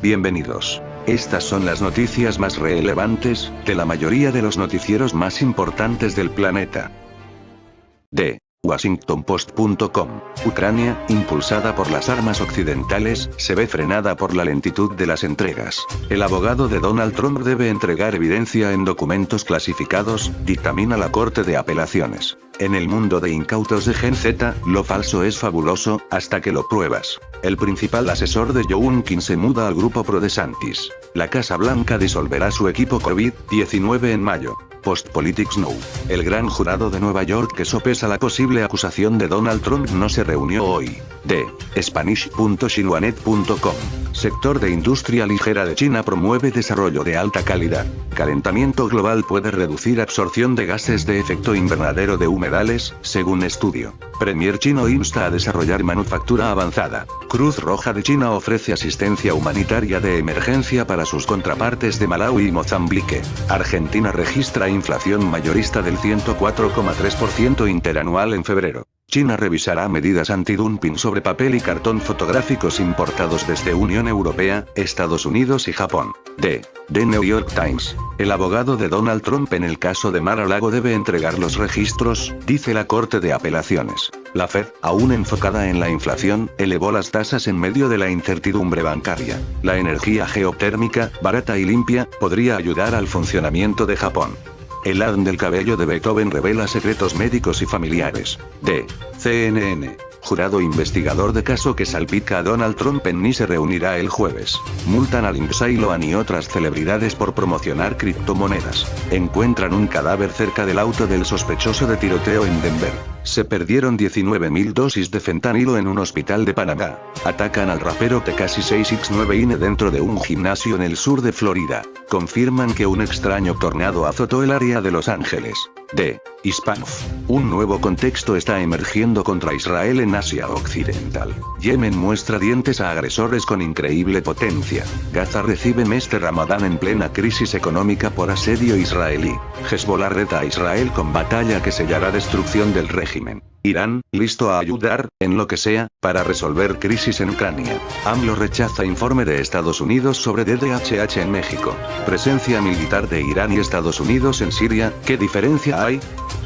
Bienvenidos. Estas son las noticias más relevantes, de la mayoría de los noticieros más importantes del planeta. De WashingtonPost.com. Ucrania, impulsada por las armas occidentales, se ve frenada por la lentitud de las entregas. El abogado de Donald Trump debe entregar evidencia en documentos clasificados, dictamina la Corte de Apelaciones. En el mundo de incautos de Gen Z, lo falso es fabuloso, hasta que lo pruebas. El principal asesor de Youngkin se muda al grupo pro-DeSantis. La Casa Blanca disolverá su equipo COVID-19 en mayo. Postpolitics Now. El gran jurado de Nueva York que sopesa la posible acusación de Donald Trump no se reunió hoy. De Spanish.xinhuanet.com. Sector de industria ligera de China promueve desarrollo de alta calidad. Calentamiento global puede reducir absorción de gases de efecto invernadero de humedales, según estudio. Premier chino insta a desarrollar manufactura avanzada. Cruz Roja de China ofrece asistencia humanitaria de emergencia para sus contrapartes de Malaui y Mozambique. Argentina registra inflación mayorista del 104,3% interanual en febrero. China revisará medidas antidumping sobre papel y cartón fotográficos importados desde Unión Europea, Estados Unidos y Japón. De The New York Times. El abogado de Donald Trump en el caso de Mar-a-Lago debe entregar los registros, dice la Corte de Apelaciones. La Fed, aún enfocada en la inflación, elevó las tasas en medio de la incertidumbre bancaria. La energía geotérmica, barata y limpia, podría ayudar al funcionamiento de Japón. El ADN del cabello de Beethoven revela secretos médicos y familiares. De CNN. Jurado investigador de caso que salpica a Donald Trump en Ni se reunirá el jueves. Multan a Lindsay Lohan y otras celebridades por promocionar criptomonedas. Encuentran un cadáver cerca del auto del sospechoso de tiroteo en Denver. Se perdieron 19.000 dosis de fentanilo en un hospital de Panamá. Atacan al rapero Tekashi 6ix9ine dentro de un gimnasio en el sur de Florida. Confirman que un extraño tornado azotó el área de Los Ángeles. De Hispanov. Un nuevo contexto está emergiendo contra Israel en Asia Occidental. Yemen muestra dientes a agresores con increíble potencia. Gaza recibe mes de Ramadán en plena crisis económica por asedio israelí. Hezbollah reta a Israel con batalla que sellará destrucción del régimen. Irán, listo a ayudar, en lo que sea, para resolver crisis en Ucrania. AMLO rechaza informe de Estados Unidos sobre DDHH en México. Presencia militar de Irán y Estados Unidos en Siria, ¿qué diferencia hay?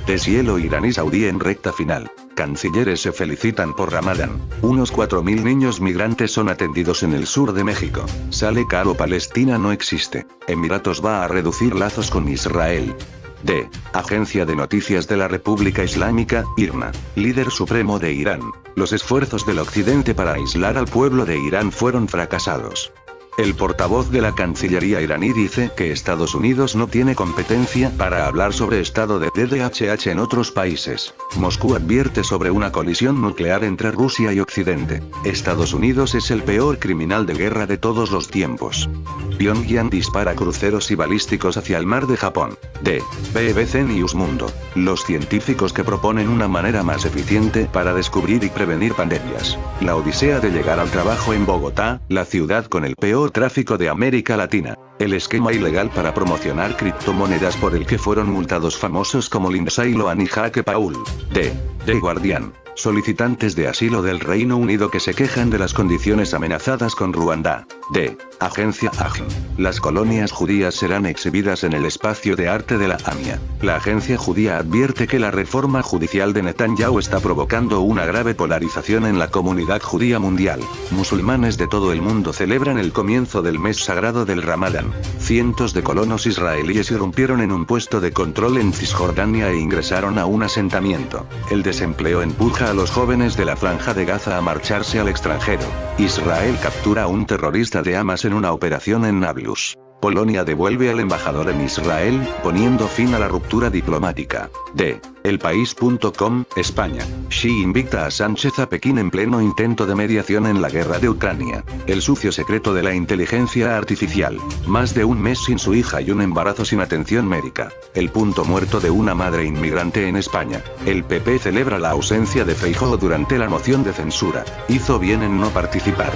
Deshielo iraní-saudí en recta final. Cancilleres se felicitan por Ramadán. Unos 4.000 niños migrantes son atendidos en el sur de México. Sale caro Palestina no existe. Emiratos va a reducir lazos con Israel. De Agencia de Noticias de la República Islámica, IRNA. Líder supremo de Irán. Los esfuerzos del occidente para aislar al pueblo de Irán fueron fracasados. El portavoz de la Cancillería iraní dice que Estados Unidos no tiene competencia para hablar sobre estado de DDHH en otros países. Moscú advierte sobre una colisión nuclear entre Rusia y Occidente. Estados Unidos es el peor criminal de guerra de todos los tiempos. Pyongyang dispara cruceros y balísticos hacia el mar de Japón. De BBC News Mundo. Los científicos que proponen una manera más eficiente para descubrir y prevenir pandemias. La odisea de llegar al trabajo en Bogotá, la ciudad con el peor tráfico de América Latina. El esquema ilegal para promocionar criptomonedas por el que fueron multados famosos como Lindsay Lohan y Jake Paul. De The Guardian. Solicitantes de asilo del Reino Unido que se quejan de las condiciones amenazadas con Ruanda. De Agencia AGN. Las colonias judías serán exhibidas en el espacio de arte de la AMIA. La agencia judía advierte que la reforma judicial de Netanyahu está provocando una grave polarización en la comunidad judía mundial. Musulmanes de todo el mundo celebran el comienzo del mes sagrado del Ramadán. Cientos de colonos israelíes irrumpieron en un puesto de control en Cisjordania e ingresaron a un asentamiento. El desempleo empuja a los jóvenes de la Franja de Gaza a marcharse al extranjero. Israel captura a un terrorista de Hamas en una operación en Nablus. Polonia devuelve al embajador en Israel, poniendo fin a la ruptura diplomática. De elpaís.com, España. Xi invita a Sánchez a Pekín en pleno intento de mediación en la guerra de Ucrania. El sucio secreto de la inteligencia artificial. Más de un mes sin su hija y un embarazo sin atención médica. El punto muerto de una madre inmigrante en España. El PP celebra la ausencia de Feijóo durante la moción de censura. Hizo bien en no participar.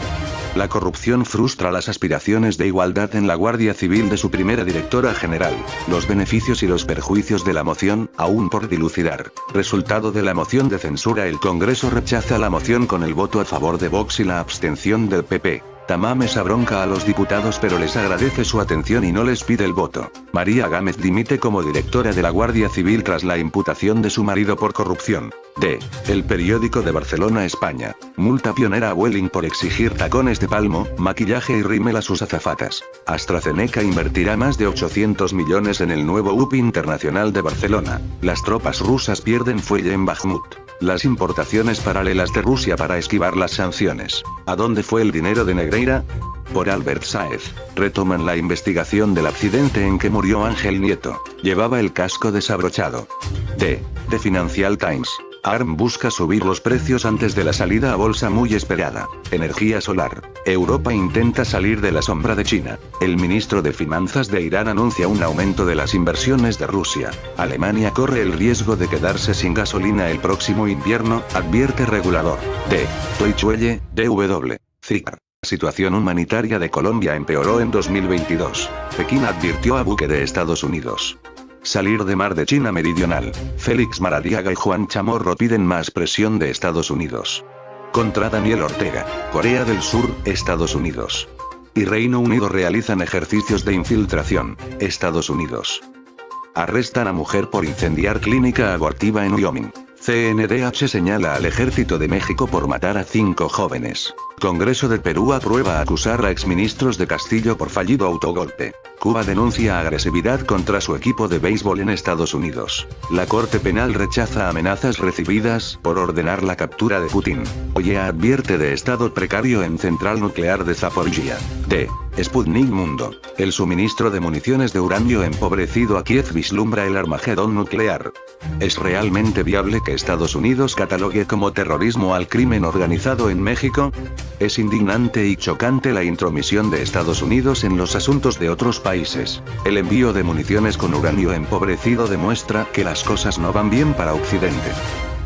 La corrupción frustra las aspiraciones de igualdad en la Guardia Civil de su primera directora general. Los beneficios y los perjuicios de la moción, aún por dilucidar. Resultado de la moción de censura: el Congreso rechaza la moción con el voto a favor de Vox y la abstención del PP. Tamames abronca a los diputados pero les agradece su atención y no les pide el voto. María Gámez dimite como directora de la Guardia Civil tras la imputación de su marido por corrupción. D. El Periódico de Barcelona, España. Multa pionera a Vueling por exigir tacones de palmo, maquillaje y rímel a sus azafatas. AstraZeneca invertirá más de 800 millones en el nuevo UPI internacional de Barcelona. Las tropas rusas pierden fuelle en Bakhmut. Las importaciones paralelas de Rusia para esquivar las sanciones. ¿A dónde fue el dinero de Negreira? Por Albert Sáez. Retoman la investigación del accidente en que murió Ángel Nieto. Llevaba el casco desabrochado. D. The Financial Times. ARM busca subir los precios antes de la salida a bolsa muy esperada. Energía solar. Europa intenta salir de la sombra de China. El ministro de Finanzas de Irán anuncia un aumento de las inversiones de Rusia. Alemania corre el riesgo de quedarse sin gasolina el próximo invierno, advierte regulador. D. Deutsche Welle, DW. CICAR. Situación humanitaria de Colombia empeoró en 2022. Pekín advirtió a buque de Estados Unidos. Salir de mar de China Meridional. Félix Maradiaga y Juan Chamorro piden más presión de Estados Unidos. Contra Daniel Ortega. Corea del Sur, Estados Unidos. Y Reino Unido realizan ejercicios de infiltración. Estados Unidos. Arrestan a mujer por incendiar clínica abortiva en Wyoming. CNDH señala al Ejército de México por matar a 5 jóvenes. Congreso de Perú aprueba acusar a exministros de Castillo por fallido autogolpe. Cuba denuncia agresividad contra su equipo de béisbol en Estados Unidos. La Corte Penal rechaza amenazas recibidas por ordenar la captura de Putin. OEA advierte de estado precario en central nuclear de Zaporizhia. D. Sputnik Mundo. El suministro de municiones de uranio empobrecido a Kiev vislumbra el Armagedón nuclear. ¿Es realmente viable que Estados Unidos catalogue como terrorismo al crimen organizado en México? Es indignante y chocante la intromisión de Estados Unidos en los asuntos de otros países. El envío de municiones con uranio empobrecido demuestra que las cosas no van bien para Occidente.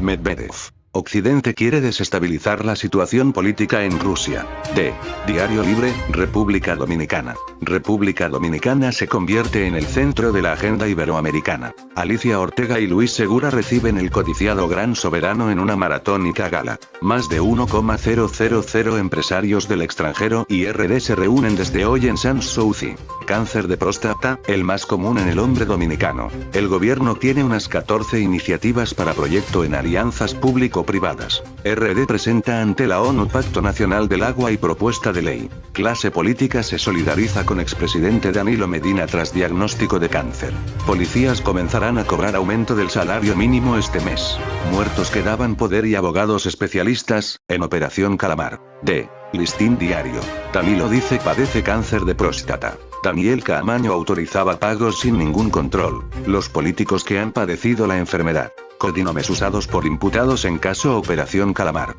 Medvedev. Occidente quiere desestabilizar la situación política en Rusia. D. Diario Libre, República Dominicana. República Dominicana se convierte en el centro de la agenda iberoamericana. Alicia Ortega y Luis Segura reciben el codiciado Gran Soberano en una maratónica gala. Más de 1,000 empresarios del extranjero y RD se reúnen desde hoy en Sans Souci. Cáncer de próstata, el más común en el hombre dominicano. El gobierno tiene unas 14 iniciativas para proyecto en alianzas público-privadas. RD presenta ante la ONU Pacto Nacional del Agua y propuesta de ley. Clase política se solidariza con expresidente Danilo Medina tras diagnóstico de cáncer. Policías comenzarán a cobrar aumento del salario mínimo este mes. Muertos que daban poder y abogados especialistas, en Operación Calamar. D. Listín Diario. Tamilo dice padece cáncer de próstata. Daniel Caamaño autorizaba pagos sin ningún control. Los políticos que han padecido la enfermedad. Codinomes usados por imputados en caso Operación Calamar.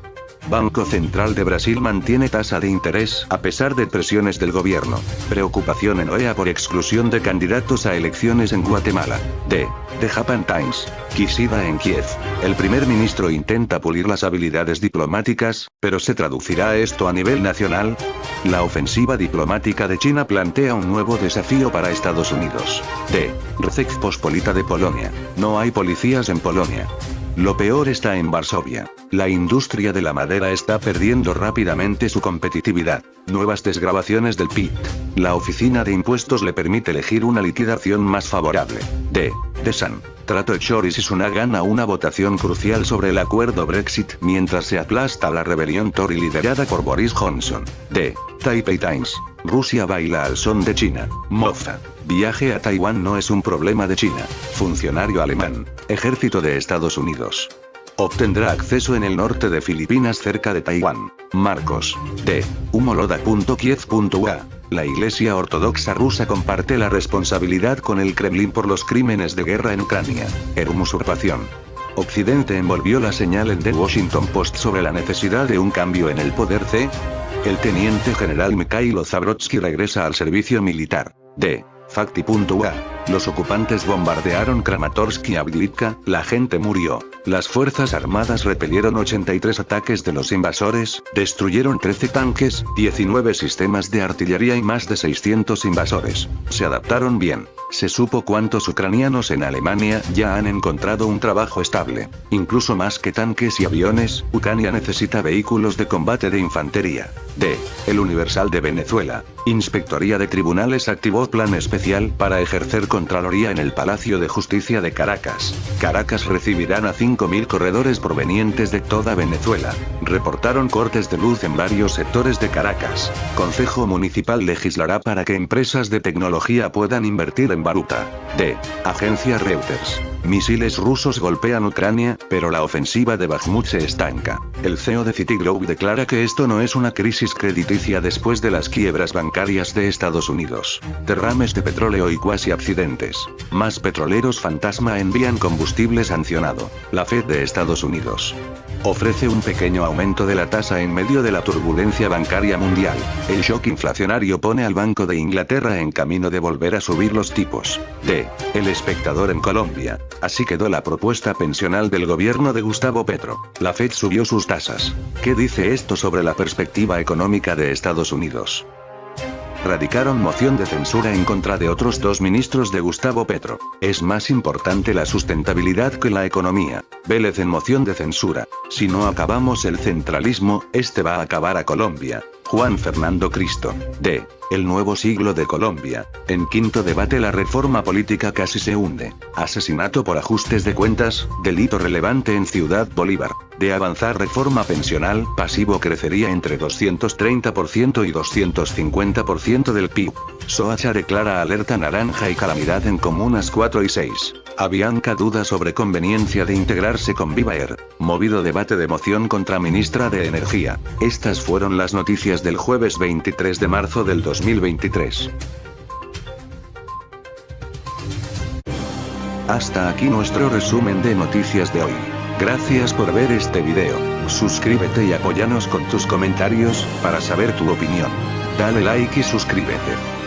Banco Central de Brasil mantiene tasa de interés a pesar de presiones del gobierno. Preocupación en OEA por exclusión de candidatos a elecciones en Guatemala. D. The Japan Times. Kishida en Kiev. El primer ministro intenta pulir las habilidades diplomáticas, pero ¿se traducirá esto a nivel nacional? La ofensiva diplomática de China plantea un nuevo desafío para Estados Unidos. D. Rzeczpospolita de Polonia. No hay policías en Polonia. Lo peor está en Varsovia. La industria de la madera está perdiendo rápidamente su competitividad. Nuevas desgravaciones del PIT. La oficina de impuestos le permite elegir una liquidación más favorable. D. The Sun. Trato Choris y Sunak gana una votación crucial sobre el acuerdo Brexit mientras se aplasta la rebelión Tory liderada por Boris Johnson. D. Taipei Times. Rusia baila al son de China. Mofa. Viaje a Taiwán no es un problema de China. Funcionario alemán. Ejército de Estados Unidos. Obtendrá acceso en el norte de Filipinas cerca de Taiwán. Marcos. D. Humoloda.kiev.ua. La Iglesia Ortodoxa rusa comparte la responsabilidad con el Kremlin por los crímenes de guerra en Ucrania. Usurpación. Occidente envolvió la señal en The Washington Post sobre la necesidad de un cambio en el poder C. El teniente general Mikhailo Zabrodsky regresa al servicio militar. D. Fakti.ua. Los ocupantes bombardearon Kramatorsk y Avdiivka, la gente murió. Las fuerzas armadas repelieron 83 ataques de los invasores, destruyeron 13 tanques, 19 sistemas de artillería y más de 600 invasores. Se adaptaron bien. Se supo cuántos ucranianos en Alemania ya han encontrado un trabajo estable. Incluso más que tanques y aviones, Ucrania necesita vehículos de combate de infantería. D. El Universal de Venezuela. Inspectoría de Tribunales activó plan especial para ejercer Contraloría en el Palacio de Justicia de Caracas. Caracas recibirán a 5.000 corredores provenientes de toda Venezuela. Reportaron cortes de luz en varios sectores de Caracas. Consejo Municipal legislará para que empresas de tecnología puedan invertir en valuta. D. Agencia Reuters. Misiles rusos golpean Ucrania, pero la ofensiva de Bakhmut se estanca. El CEO de Citigroup declara que esto no es una crisis crediticia después de las quiebras bancarias de Estados Unidos. Derrames de petróleo y cuasi accidentes. Más petroleros fantasma envían combustible sancionado. La Fed de Estados Unidos ofrece un pequeño aumento de la tasa en medio de la turbulencia bancaria mundial. El shock inflacionario pone al Banco de Inglaterra en camino de volver a subir los tipos. D. El Espectador en Colombia. Así quedó la propuesta pensional del gobierno de Gustavo Petro. La Fed subió sus tasas. ¿Qué dice esto sobre la perspectiva económica de Estados Unidos? Radicaron moción de censura en contra de otros dos ministros de Gustavo Petro. Es más importante la sustentabilidad que la economía. Vélez en moción de censura. Si no acabamos el centralismo, este va a acabar a Colombia. Juan Fernando Cristo. D. El nuevo siglo de Colombia. En quinto debate la reforma política casi se hunde. Asesinato por ajustes de cuentas, delito relevante en Ciudad Bolívar. De avanzar reforma pensional, pasivo crecería entre 230% y 250% del PIB. Soacha declara alerta naranja y calamidad en comunas 4 y 6. Avianca duda sobre conveniencia de integrarse con Viva Air. Movido debate de moción contra ministra de Energía. Estas fueron las noticias del jueves 23 de marzo del 2023. Hasta aquí nuestro resumen de noticias de hoy. Gracias por ver este video. Suscríbete y apóyanos con tus comentarios, para saber tu opinión. Dale like y suscríbete.